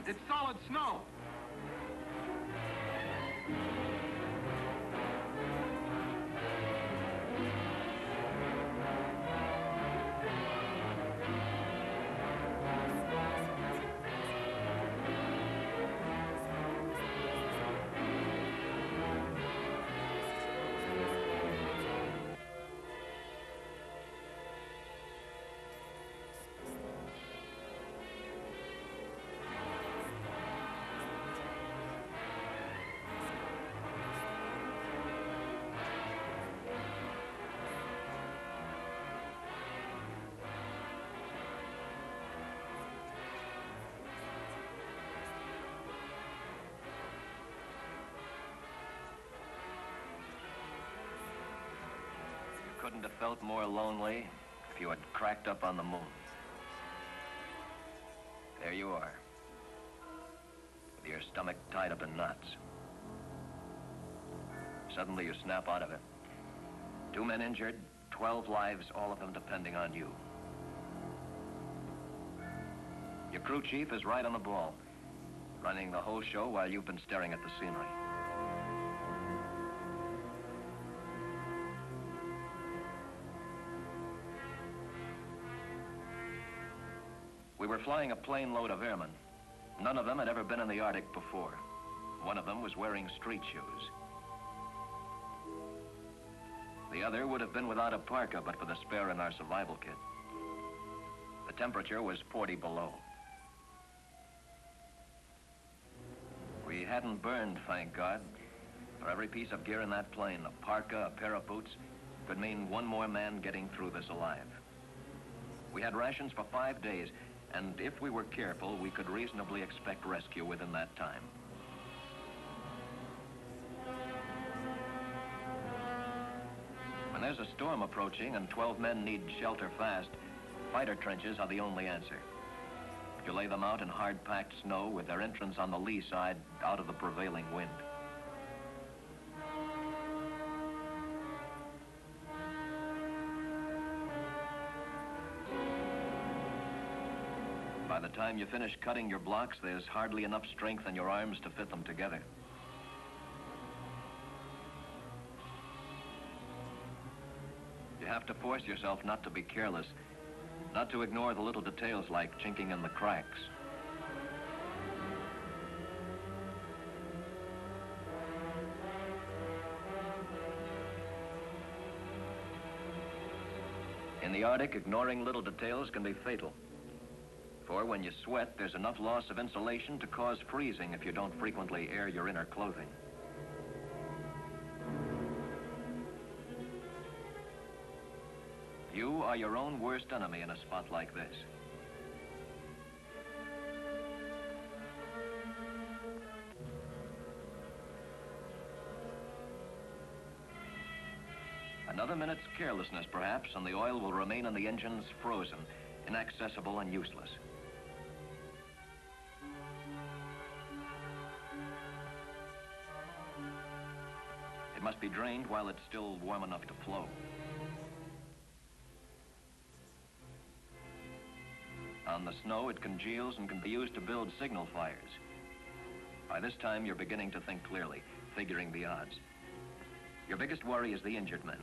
It's solid snow. Couldn't have felt more lonely if you had cracked up on the moon. There you are, with your stomach tied up in knots. Suddenly you snap out of it. 2 men injured, 12 lives, all of them depending on you. Your crew chief is right on the ball, running the whole show while you've been staring at the scenery. We were flying a plane load of airmen. None of them had ever been in the Arctic before. One of them was wearing street shoes. The other would have been without a parka, but for the spare in our survival kit. The temperature was 40 below. We hadn't burned, thank God. For every piece of gear in that plane, a parka, a pair of boots, could mean one more man getting through this alive. We had rations for 5 days, and if we were careful, we could reasonably expect rescue within that time. When there's a storm approaching and 12 men need shelter fast, fighter trenches are the only answer. You lay them out in hard-packed snow with their entrance on the lee side out of the prevailing wind. By the time you finish cutting your blocks, there's hardly enough strength in your arms to fit them together. You have to force yourself not to be careless, not to ignore the little details like chinking in the cracks. In the Arctic, ignoring little details can be fatal. For when you sweat, there's enough loss of insulation to cause freezing if you don't frequently air your inner clothing. You are your own worst enemy in a spot like this. Another minute's carelessness, perhaps, and the oil will remain in the engines frozen, inaccessible and useless. It must be drained while it's still warm enough to flow. On the snow, it congeals and can be used to build signal fires. By this time, you're beginning to think clearly, figuring the odds. Your biggest worry is the injured men.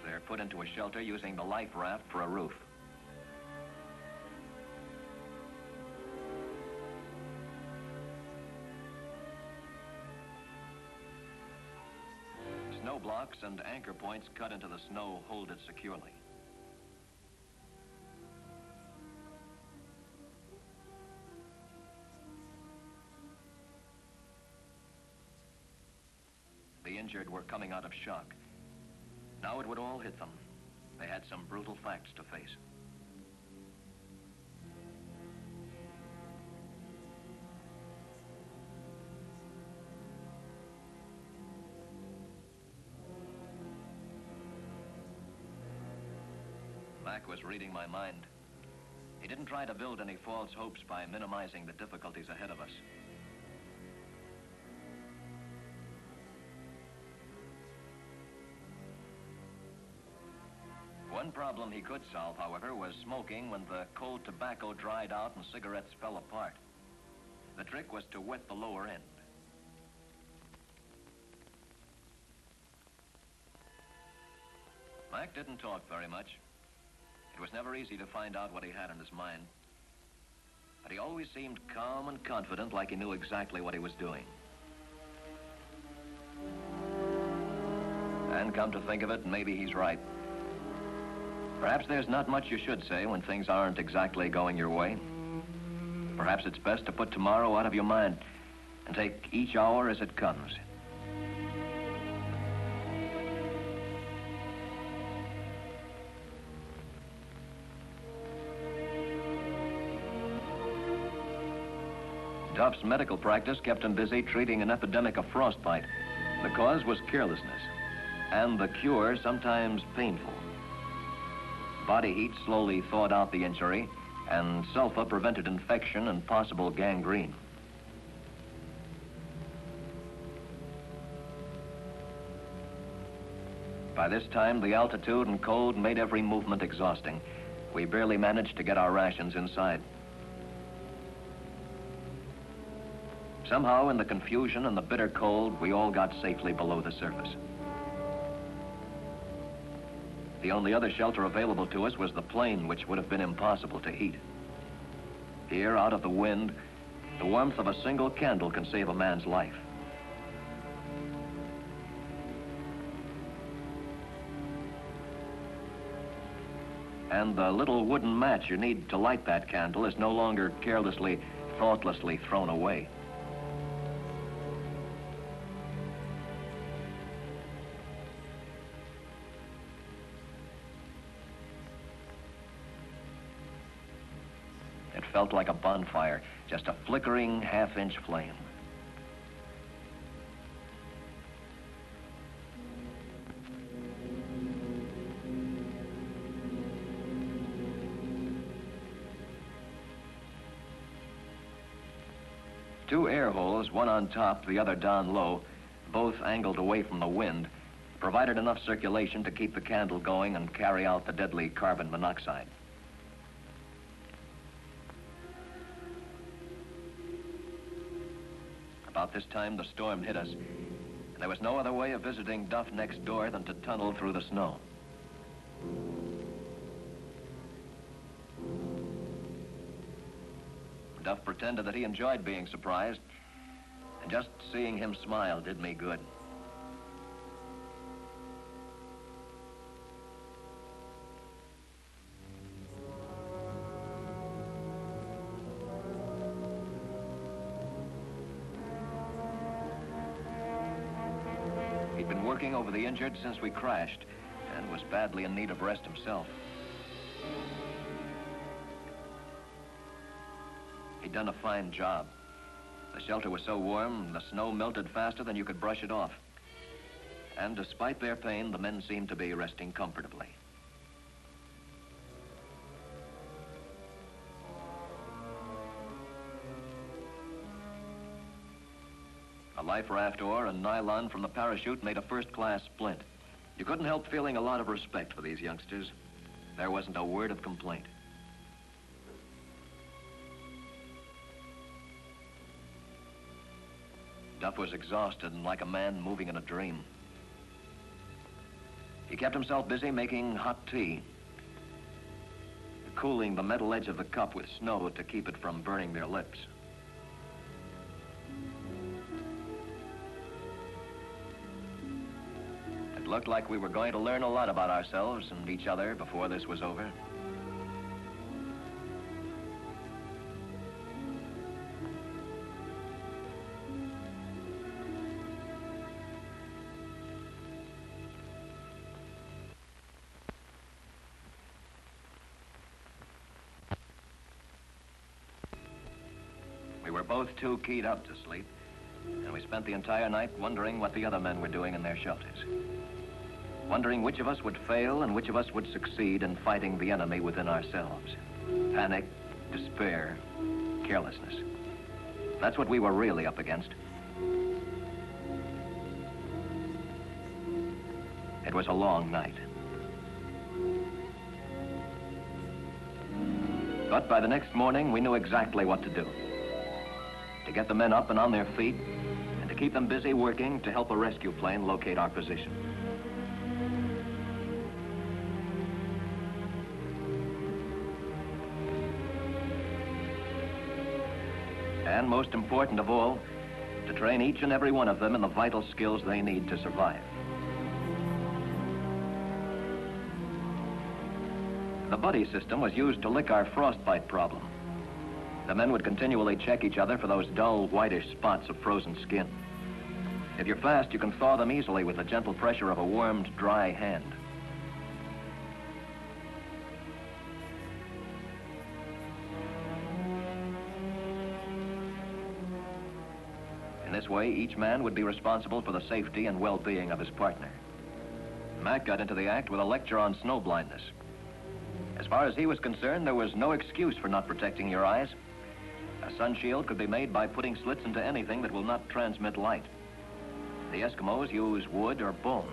They're put into a shelter using the life raft for a roof. Snow blocks and anchor points cut into the snow hold it securely. The injured were coming out of shock. Now it would all hit them. They had some brutal facts to face. Mac was reading my mind. He didn't try to build any false hopes by minimizing the difficulties ahead of us. One problem he could solve, however, was smoking when the cold tobacco dried out and cigarettes fell apart. The trick was to wet the lower end. Mac didn't talk very much. It was never easy to find out what he had in his mind. But he always seemed calm and confident, like he knew exactly what he was doing. And come to think of it, maybe he's right. Perhaps there's not much you should say when things aren't exactly going your way. Perhaps it's best to put tomorrow out of your mind and take each hour as it comes. Duff's medical practice kept him busy treating an epidemic of frostbite. The cause was carelessness, and the cure sometimes painful. Body heat slowly thawed out the injury, and sulfa prevented infection and possible gangrene. By this time, the altitude and cold made every movement exhausting. We barely managed to get our rations inside. Somehow, in the confusion and the bitter cold, we all got safely below the surface. The only other shelter available to us was the plane, which would have been impossible to heat. Here, out of the wind, the warmth of a single candle can save a man's life. And the little wooden match you need to light that candle is no longer carelessly, thoughtlessly thrown away. It felt like a bonfire, just a flickering half-inch flame. Two air holes, one on top, the other down low, both angled away from the wind, provided enough circulation to keep the candle going and carry out the deadly carbon monoxide. About this time, the storm hit us, and there was no other way of visiting Duff next door than to tunnel through the snow. Duff pretended that he enjoyed being surprised, and just seeing him smile did me good. He'd been working over the injured since we crashed, and was badly in need of rest himself. He'd done a fine job. The shelter was so warm, the snow melted faster than you could brush it off. And despite their pain, the men seemed to be resting comfortably. A life raft oar and nylon from the parachute made a first-class splint. You couldn't help feeling a lot of respect for these youngsters. There wasn't a word of complaint. Duff was exhausted and like a man moving in a dream. He kept himself busy making hot tea, cooling the metal edge of the cup with snow to keep it from burning their lips. It looked like we were going to learn a lot about ourselves and each other before this was over. We were both too keyed up to sleep, and we spent the entire night wondering what the other men were doing in their shelters. Wondering which of us would fail and which of us would succeed in fighting the enemy within ourselves. Panic, despair, carelessness. That's what we were really up against. It was a long night. But by the next morning, we knew exactly what to do. To get the men up and on their feet, and to keep them busy working to help a rescue plane locate our position. And most important of all, to train each and every one of them in the vital skills they need to survive. The buddy system was used to lick our frostbite problem. The men would continually check each other for those dull, whitish spots of frozen skin. If you're fast, you can thaw them easily with the gentle pressure of a warmed, dry hand. In this way, each man would be responsible for the safety and well-being of his partner. Mac got into the act with a lecture on snow blindness. As far as he was concerned, there was no excuse for not protecting your eyes. A sun shield could be made by putting slits into anything that will not transmit light. The Eskimos use wood or bone.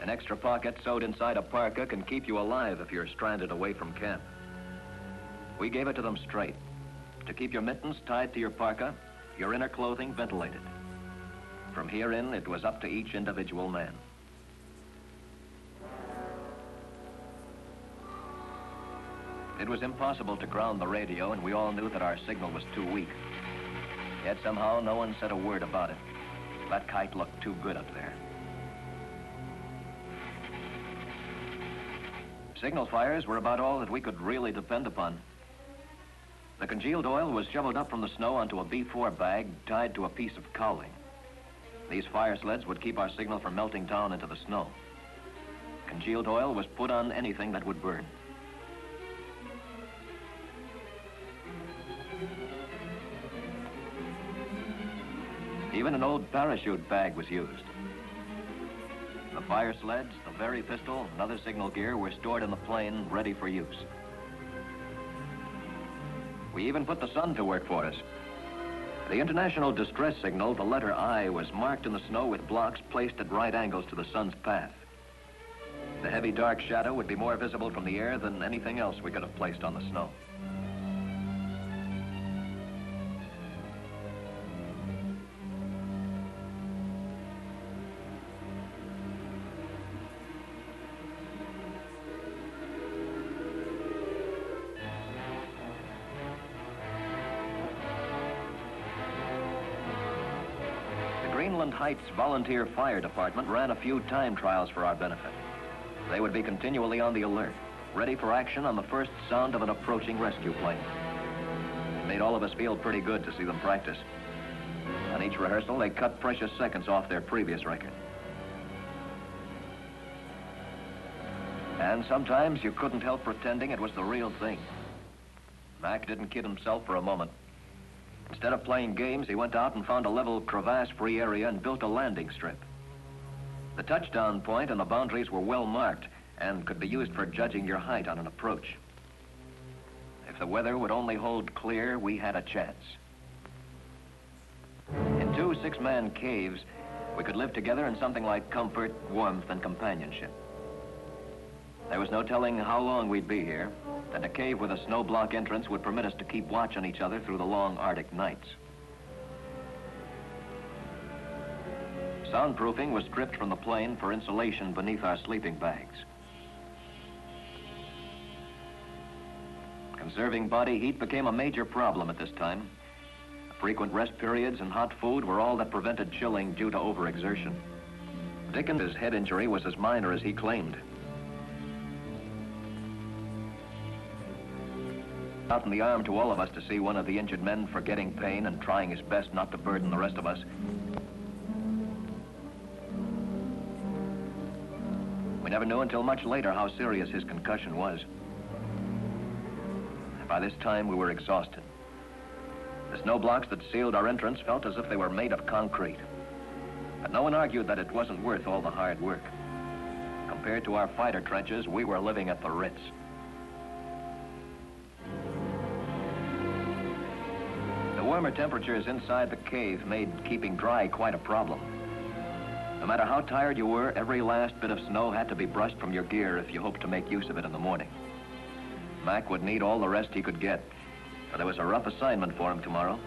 An extra pocket sewed inside a parka can keep you alive if you're stranded away from camp. We gave it to them straight. To keep your mittens tied to your parka, your inner clothing ventilated. From here in, it was up to each individual man. It was impossible to ground the radio, and we all knew that our signal was too weak. Yet somehow no one said a word about it. That kite looked too good up there. Signal fires were about all that we could really depend upon. The congealed oil was shoveled up from the snow onto a B4 bag tied to a piece of cowling. These fire sleds would keep our signal from melting down into the snow. Congealed oil was put on anything that would burn. Even an old parachute bag was used. The fire sleds, the Very pistol, and other signal gear were stored in the plane, ready for use. We even put the sun to work for us. The international distress signal, the letter I, was marked in the snow with blocks placed at right angles to the sun's path. The heavy dark shadow would be more visible from the air than anything else we could have placed on the snow. Greenland Heights Volunteer Fire Department ran a few time trials for our benefit. They would be continually on the alert, ready for action on the first sound of an approaching rescue plane. It made all of us feel pretty good to see them practice. On each rehearsal, they cut precious seconds off their previous record. And sometimes you couldn't help pretending it was the real thing. Mac didn't kid himself for a moment. Instead of playing games, he went out and found a level, crevasse-free area and built a landing strip. The touchdown point and the boundaries were well marked and could be used for judging your height on an approach. If the weather would only hold clear, we had a chance. In 2 6-man caves, we could live together in something like comfort, warmth, and companionship. There was no telling how long we'd be here, and a cave with a snow block entrance would permit us to keep watch on each other through the long Arctic nights. Soundproofing was stripped from the plane for insulation beneath our sleeping bags. Conserving body heat became a major problem at this time. Frequent rest periods and hot food were all that prevented chilling due to overexertion. Dickens' head injury was as minor as he claimed. Out in the arm to all of us to see one of the injured men forgetting pain and trying his best not to burden the rest of us. We never knew until much later how serious his concussion was. By this time, we were exhausted. The snow blocks that sealed our entrance felt as if they were made of concrete. But no one argued that it wasn't worth all the hard work. Compared to our fighter trenches, we were living at the Ritz. The warmer temperatures inside the cave made keeping dry quite a problem. No matter how tired you were, every last bit of snow had to be brushed from your gear if you hoped to make use of it in the morning. Mac would need all the rest he could get, for there was a rough assignment for him tomorrow.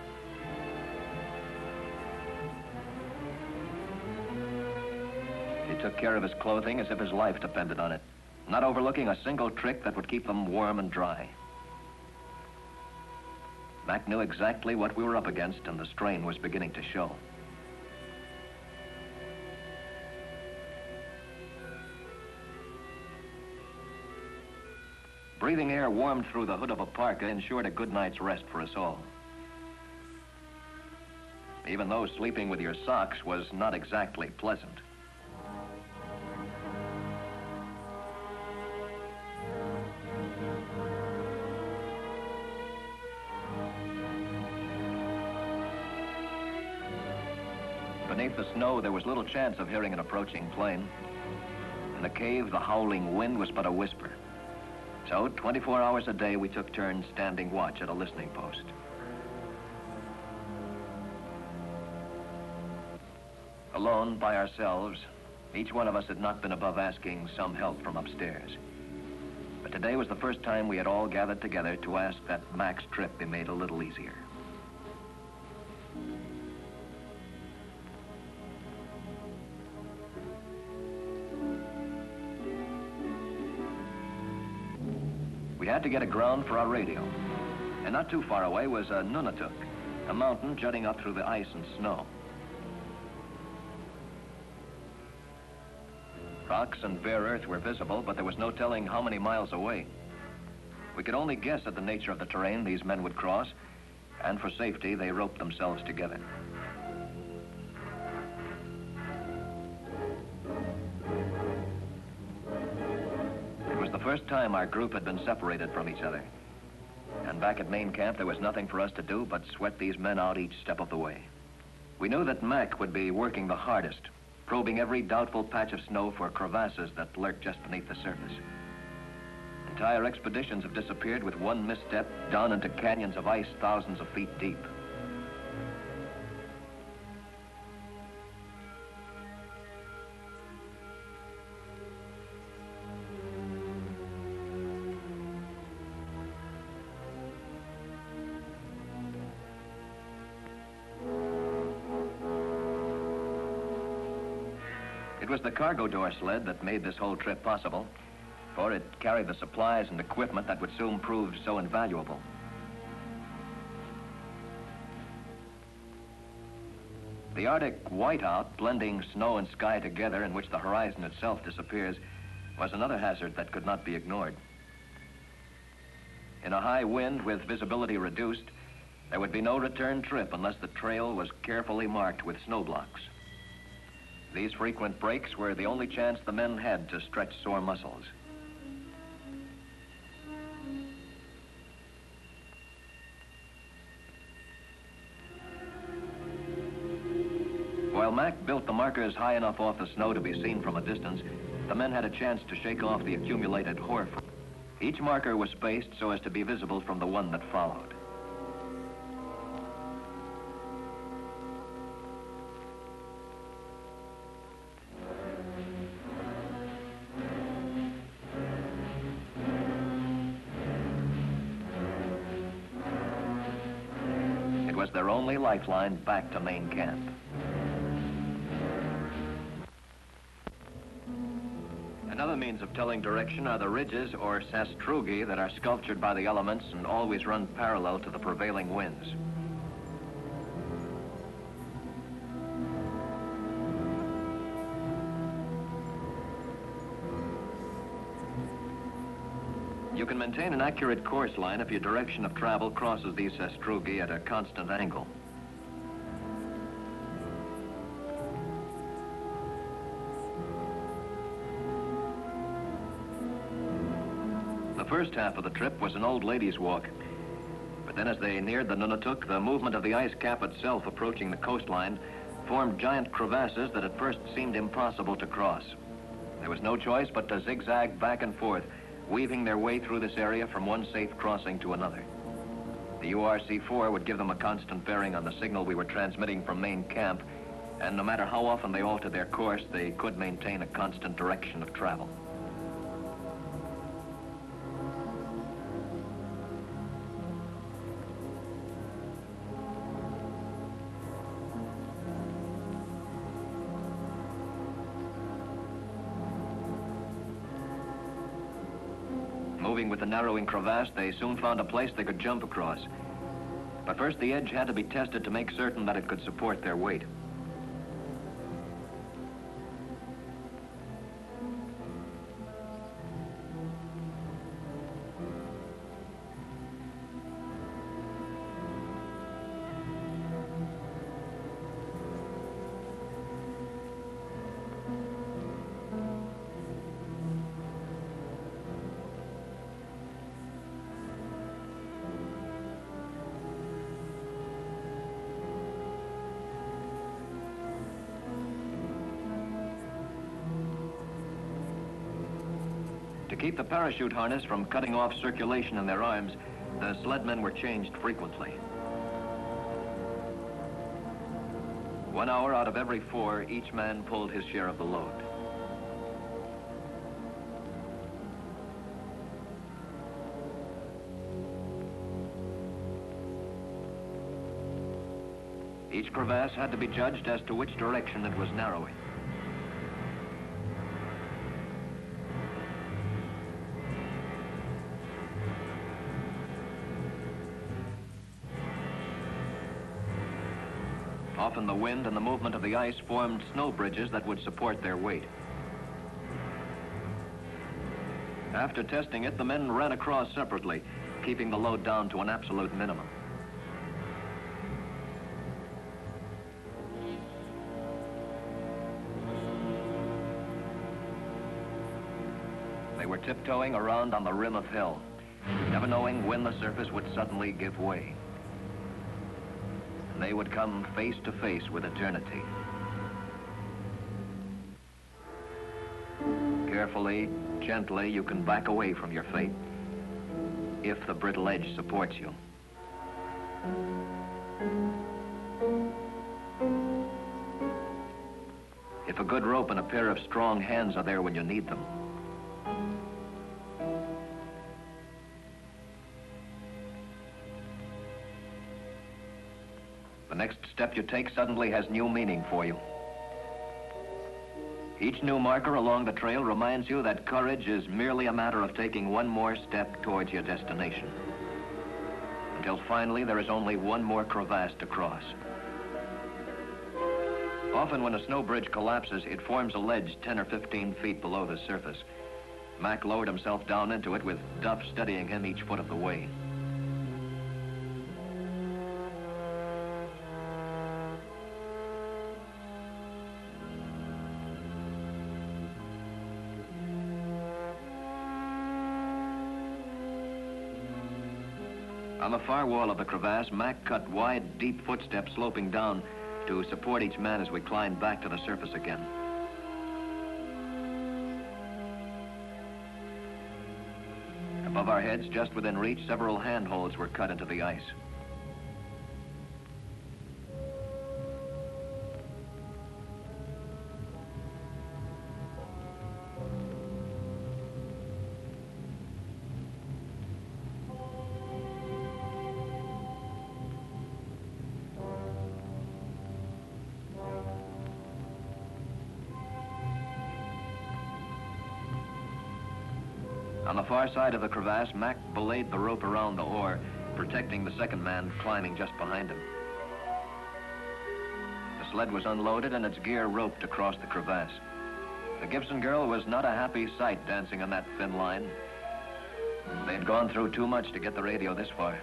He took care of his clothing as if his life depended on it, not overlooking a single trick that would keep them warm and dry. Mac knew exactly what we were up against, and the strain was beginning to show. Breathing air warmed through the hood of a parka ensured a good night's rest for us all. Even though sleeping with your socks was not exactly pleasant. Beneath the snow, there was little chance of hearing an approaching plane. In the cave, the howling wind was but a whisper. So, 24 hours a day, we took turns standing watch at a listening post. Alone, by ourselves, each one of us had not been above asking some help from upstairs. But today was the first time we had all gathered together to ask that Mac's trip be made a little easier. We had to get a ground for our radio, and not too far away was a Nunatak, a mountain jutting up through the ice and snow. Rocks and bare earth were visible, but there was no telling how many miles away. We could only guess at the nature of the terrain these men would cross, and for safety, they roped themselves together. First time our group had been separated from each other. And back at main camp, there was nothing for us to do but sweat these men out each step of the way. We knew that Mac would be working the hardest, probing every doubtful patch of snow for crevasses that lurked just beneath the surface. Entire expeditions have disappeared with one misstep down into canyons of ice thousands of feet deep. It was the cargo door sled that made this whole trip possible, for it carried the supplies and equipment that would soon prove so invaluable. The Arctic whiteout, blending snow and sky together, in which the horizon itself disappears, was another hazard that could not be ignored. In a high wind with visibility reduced, there would be no return trip unless the trail was carefully marked with snow blocks. These frequent breaks were the only chance the men had to stretch sore muscles. While Mac built the markers high enough off the snow to be seen from a distance, the men had a chance to shake off the accumulated hoar frost. Each marker was spaced so as to be visible from the one that followed. It was their only lifeline back to main camp. Another means of telling direction are the ridges or sastrugi that are sculptured by the elements and always run parallel to the prevailing winds. You can maintain an accurate course line if your direction of travel crosses these sastrugi at a constant angle. The first half of the trip was an old lady's walk. But then as they neared the Nunatak, the movement of the ice cap itself approaching the coastline formed giant crevasses that at first seemed impossible to cross. There was no choice but to zigzag back and forth, weaving their way through this area from one safe crossing to another. The URC-4 would give them a constant bearing on the signal we were transmitting from main camp, and no matter how often they altered their course, they could maintain a constant direction of travel. moving with the narrowing crevasse, they soon found a place they could jump across. But first, the edge had to be tested to make certain that it could support their weight. To keep the parachute harness from cutting off circulation in their arms, the sledmen were changed frequently. 1 hour out of every 4, each man pulled his share of the load. Each crevasse had to be judged as to which direction it was narrowing. Often the wind and the movement of the ice formed snow bridges that would support their weight. After testing it, the men ran across separately, keeping the load down to an absolute minimum. They were tiptoeing around on the rim of hell, never knowing when the surface would suddenly give way. They would come face to face with eternity. Carefully, gently, you can back away from your fate if the brittle edge supports you. If a good rope and a pair of strong hands are there when you need them. The next step you take suddenly has new meaning for you. Each new marker along the trail reminds you that courage is merely a matter of taking one more step towards your destination. Until finally there is only one more crevasse to cross. Often when a snow bridge collapses, it forms a ledge 10 or 15 feet below the surface. Mac lowered himself down into it with Duff steadying him each foot of the way. On the far wall of the crevasse, Mac cut wide, deep footsteps sloping down to support each man as we climbed back to the surface again. Above our heads, just within reach, several handholds were cut into the ice. On the far side of the crevasse, Mac belayed the rope around the oar, protecting the second man climbing just behind him. The sled was unloaded and its gear roped across the crevasse. The Gibson girl was not a happy sight dancing on that thin line. They had gone through too much to get the radio this far.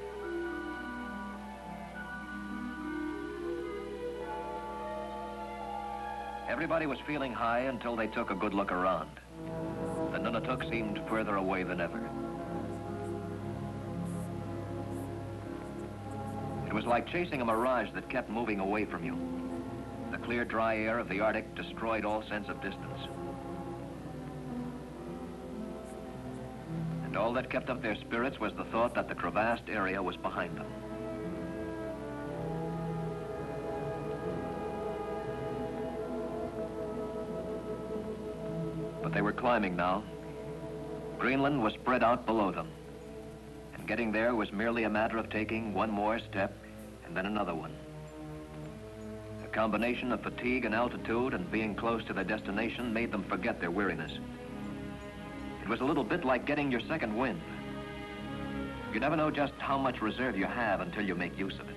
Everybody was feeling high until they took a good look around. The Nunatak seemed further away than ever. It was like chasing a mirage that kept moving away from you. The clear, dry air of the Arctic destroyed all sense of distance. And all that kept up their spirits was the thought that the crevassed area was behind them. But they were climbing now. Greenland was spread out below them. And getting there was merely a matter of taking one more step and then another one. A combination of fatigue and altitude and being close to their destination made them forget their weariness. It was a little bit like getting your second wind. You never know just how much reserve you have until you make use of it.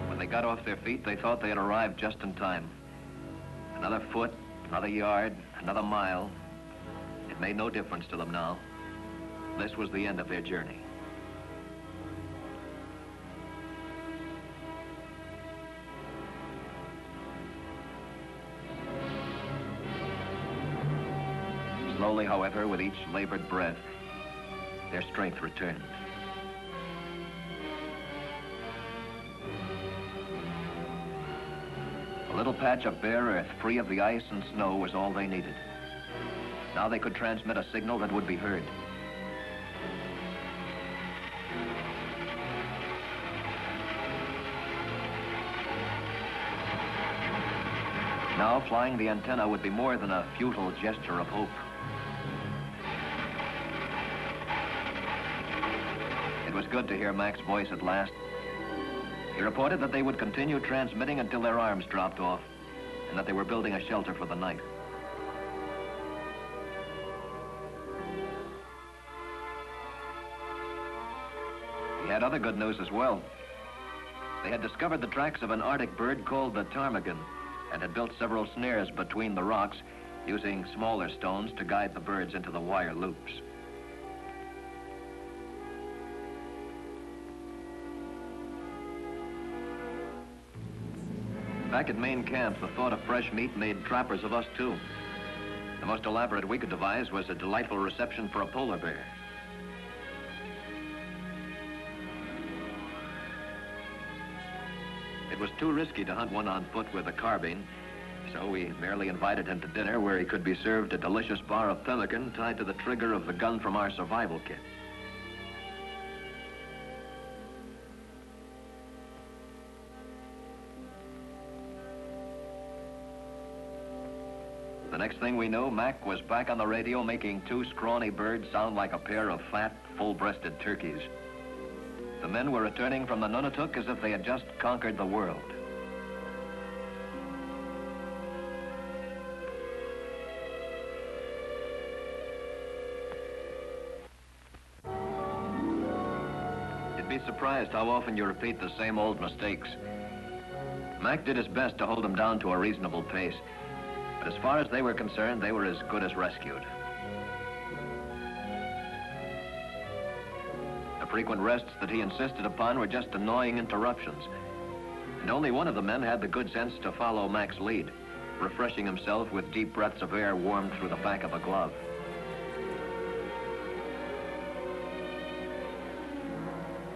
When they got off their feet, they thought they had arrived just in time. Another foot, another yard, another mile. It made no difference to them now. This was the end of their journey. Slowly, however, with each labored breath, their strength returned. A little patch of bare earth, free of the ice and snow, was all they needed. Now they could transmit a signal that would be heard. Now, flying the antenna would be more than a futile gesture of hope. It was good to hear Mac's voice at last. He reported that they would continue transmitting until their arms dropped off, and that they were building a shelter for the night. He had other good news as well. They had discovered the tracks of an Arctic bird called the ptarmigan, and had built several snares between the rocks, using smaller stones to guide the birds into the wire loops. Back at main camp, the thought of fresh meat made trappers of us, too. The most elaborate we could devise was a delightful reception for a polar bear. It was too risky to hunt one on foot with a carbine, so we merely invited him to dinner where he could be served a delicious bar of pemmican tied to the trigger of the gun from our survival kit. The next thing we knew, Mac was back on the radio making two scrawny birds sound like a pair of fat, full-breasted turkeys. The men were returning from the Nunatak as if they had just conquered the world. You'd be surprised how often you repeat the same old mistakes. Mac did his best to hold them down to a reasonable pace, but as far as they were concerned, they were as good as rescued. The frequent rests that he insisted upon were just annoying interruptions, and only one of the men had the good sense to follow Mac's lead, refreshing himself with deep breaths of air warmed through the back of a glove.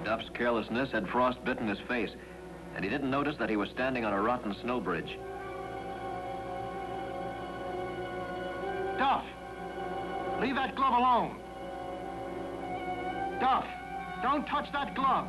Duff's carelessness had frostbitten his face, and he didn't notice that he was standing on a rotten snow bridge. Duff! Leave that glove alone! Duff! Don't touch that glove!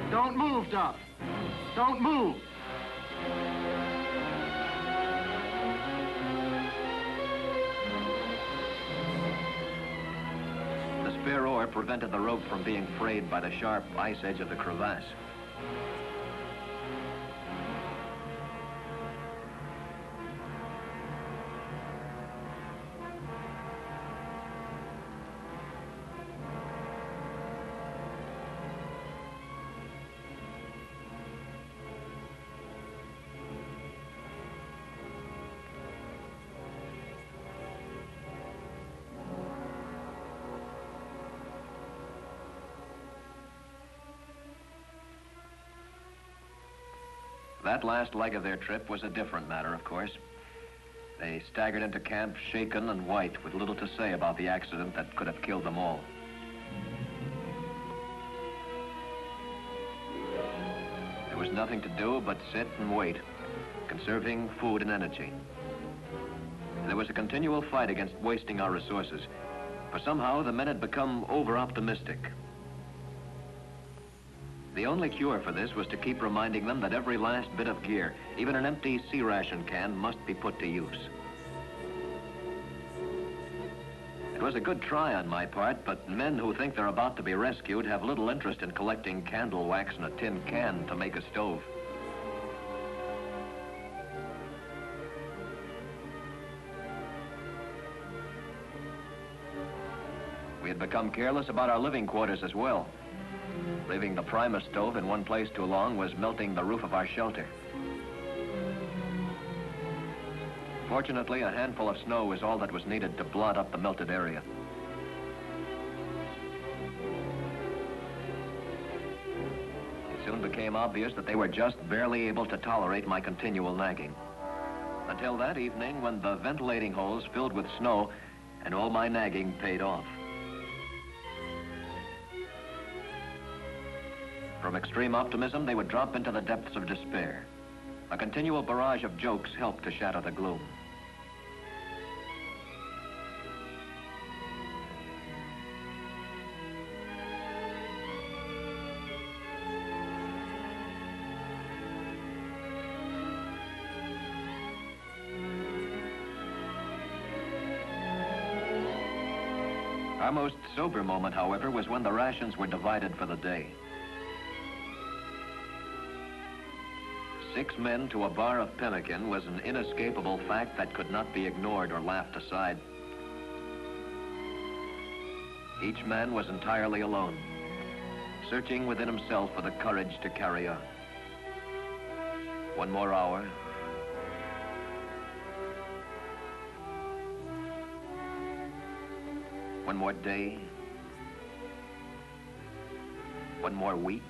Don't move, Duff. Don't move. The spare oar prevented the rope from being frayed by the sharp ice edge of the crevasse. That last leg of their trip was a different matter, of course. They staggered into camp shaken and white, with little to say about the accident that could have killed them all. There was nothing to do but sit and wait, conserving food and energy. There was a continual fight against wasting our resources, for somehow the men had become over-optimistic. The only cure for this was to keep reminding them that every last bit of gear, even an empty sea ration can, must be put to use. It was a good try on my part, but men who think they're about to be rescued have little interest in collecting candle wax in a tin can to make a stove. We had become careless about our living quarters as well. Leaving the Primus stove in one place too long was melting the roof of our shelter. Fortunately, a handful of snow was all that was needed to blot up the melted area. It soon became obvious that they were just barely able to tolerate my continual nagging. Until that evening, when the ventilating holes filled with snow and all my nagging paid off. From extreme optimism, they would drop into the depths of despair. A continual barrage of jokes helped to shatter the gloom. Our most sober moment, however, was when the rations were divided for the day. 6 men to a bar of pemmican was an inescapable fact that could not be ignored or laughed aside. Each man was entirely alone, searching within himself for the courage to carry on. One more hour. One more day. One more week.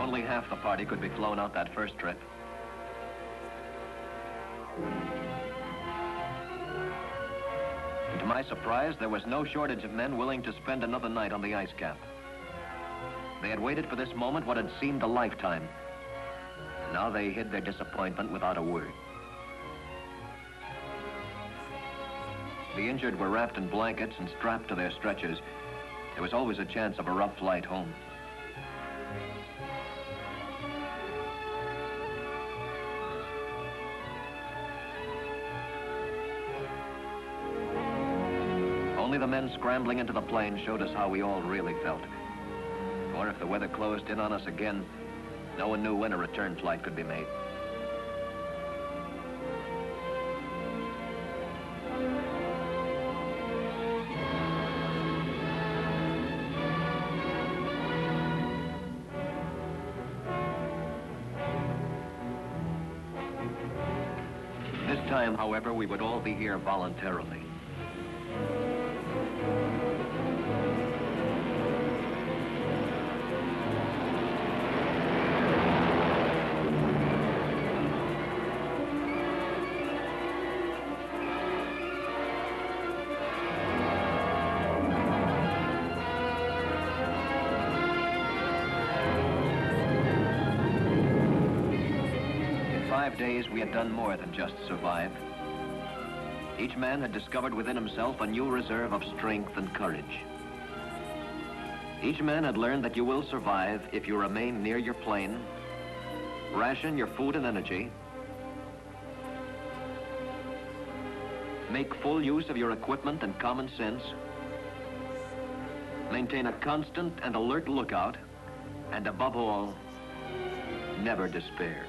Only half the party could be flown out that first trip. And to my surprise, there was no shortage of men willing to spend another night on the ice cap. They had waited for this moment what had seemed a lifetime. Now they hid their disappointment without a word. The injured were wrapped in blankets and strapped to their stretchers. There was always a chance of a rough flight home. Only the men scrambling into the plane showed us how we all really felt. Or if the weather closed in on us again, no one knew when a return flight could be made. time, however, we would all be here voluntarily. In 5 days, we had done more than just survive. Each man had discovered within himself a new reserve of strength and courage. Each man had learned that you will survive if you remain near your plane, ration your food and energy, make full use of your equipment and common sense, maintain a constant and alert lookout, and above all, never despair.